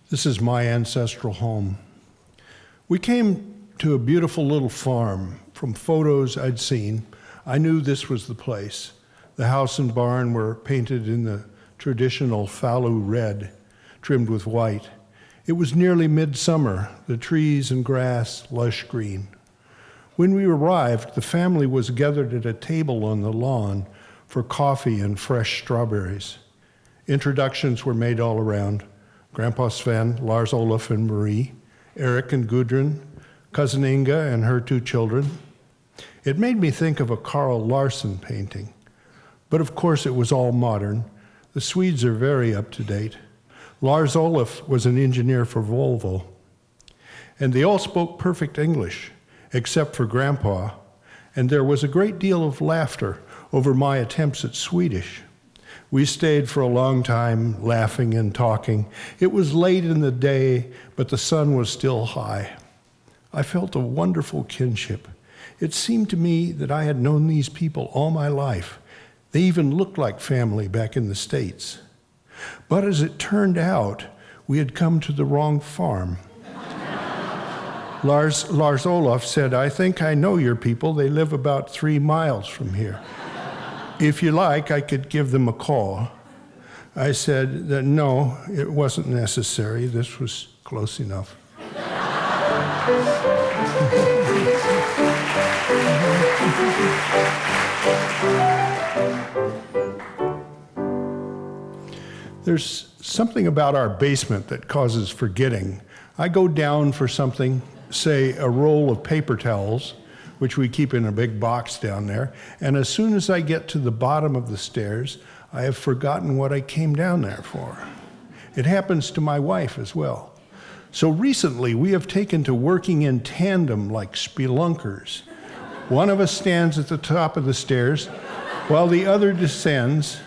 This is my ancestral home. We came to a beautiful little farm. From photos I'd seen, I knew this was the place. The house and barn were painted in the traditional Falu red, trimmed with white. It was nearly midsummer, the trees and grass lush green. When we arrived, the family was gathered at a table on the lawn for coffee and fresh strawberries. Introductions were made all around. Grandpa Sven, Lars Olaf and Marie, Eric and Gudrun, cousin Inga and her two children. It made me think of a Carl Larsson painting. But of course it was all modern. The Swedes are very up to date. Lars Olaf was an engineer for Volvo. And they all spoke perfect English, except for Grandpa. And there was a great deal of laughter over my attempts at Swedish. We stayed for a long time, laughing and talking. It was late in the day, but the sun was still high. I felt a wonderful kinship. It seemed to me that I had known these people all my life. They even looked like family back in the States. But as it turned out, we had come to the wrong farm. Lars Olaf said, "I think I know your people. They live about 3 miles from here. If you like, I could give them a call." I said that no, it wasn't necessary. This was close enough. There's something about our basement that causes forgetting. I go down for something, say a roll of paper towels, which we keep in a big box down there, and as soon as I get to the bottom of the stairs, I have forgotten what I came down there for. It happens to my wife as well. So recently, we have taken to working in tandem like spelunkers. One of us stands at the top of the stairs while the other descends.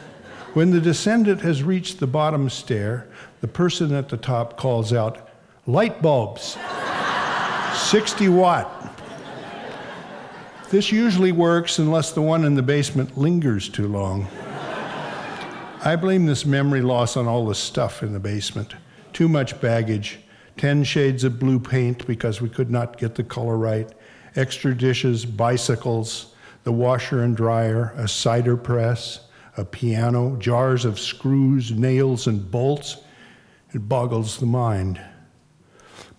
When the descendant has reached the bottom stair, the person at the top calls out, "Light bulbs, 60 watt. This usually works unless the one in the basement lingers too long. I blame this memory loss on all the stuff in the basement. Too much baggage, 10 shades of blue paint because we could not get the color right, extra dishes, bicycles, the washer and dryer, a cider press, a piano, jars of screws, nails, and bolts. It boggles the mind.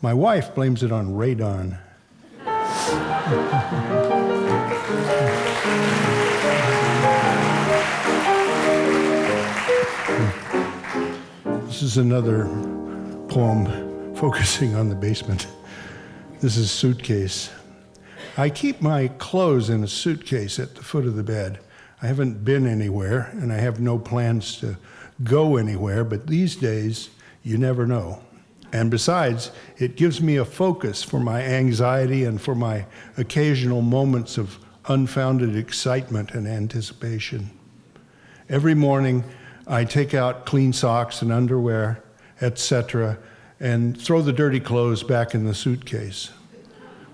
My wife blames it on radon. This is another poem focusing on the basement. This is Suitcase. I keep my clothes in a suitcase at the foot of the bed. I haven't been anywhere, and I have no plans to go anywhere, but these days, you never know. And besides, it gives me a focus for my anxiety and for my occasional moments of unfounded excitement and anticipation. Every morning, I take out clean socks and underwear, etc., and throw the dirty clothes back in the suitcase.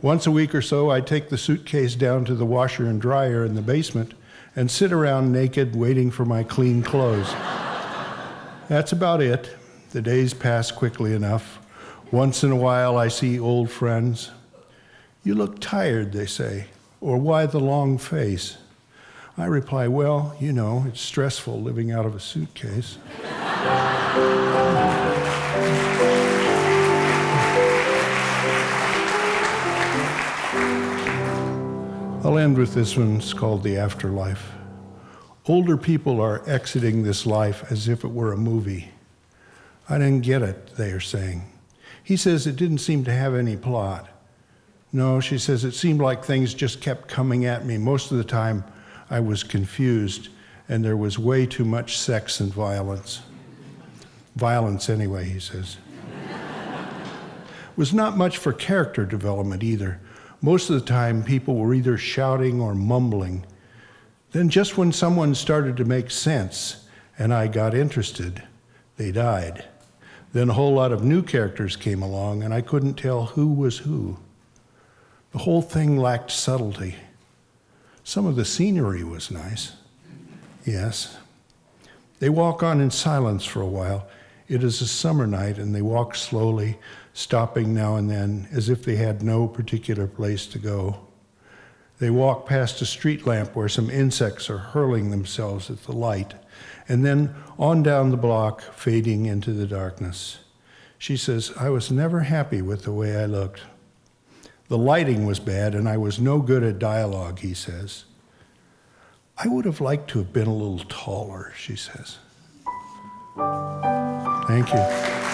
Once a week or so, I take the suitcase down to the washer and dryer in the basement and sit around naked waiting for my clean clothes. That's about it. The days pass quickly enough. Once in a while, I see old friends. "You look tired," they say, or "Why the long face?" I reply, "Well, you know, it's stressful living out of a suitcase." I'll end with this one. It's called The Afterlife. Older people are exiting this life as if it were a movie. "I didn't get it," they are saying. He says it didn't seem to have any plot. No, she says, it seemed like things just kept coming at me. Most of the time, I was confused, and there was way too much sex and violence. Violence anyway, he says. Was not much for character development either. Most of the time, people were either shouting or mumbling. Then just when someone started to make sense, and I got interested, they died. Then a whole lot of new characters came along, and I couldn't tell who was who. The whole thing lacked subtlety. Some of the scenery was nice. Yes. They walk on in silence for a while. It is a summer night, and they walk slowly, stopping now and then, as if they had no particular place to go. They walk past a street lamp where some insects are hurling themselves at the light, and then on down the block, fading into the darkness. She says, "I was never happy with the way I looked. The lighting was bad, and I was no good at dialogue," he says. "I would have liked to have been a little taller," she says. Thank you.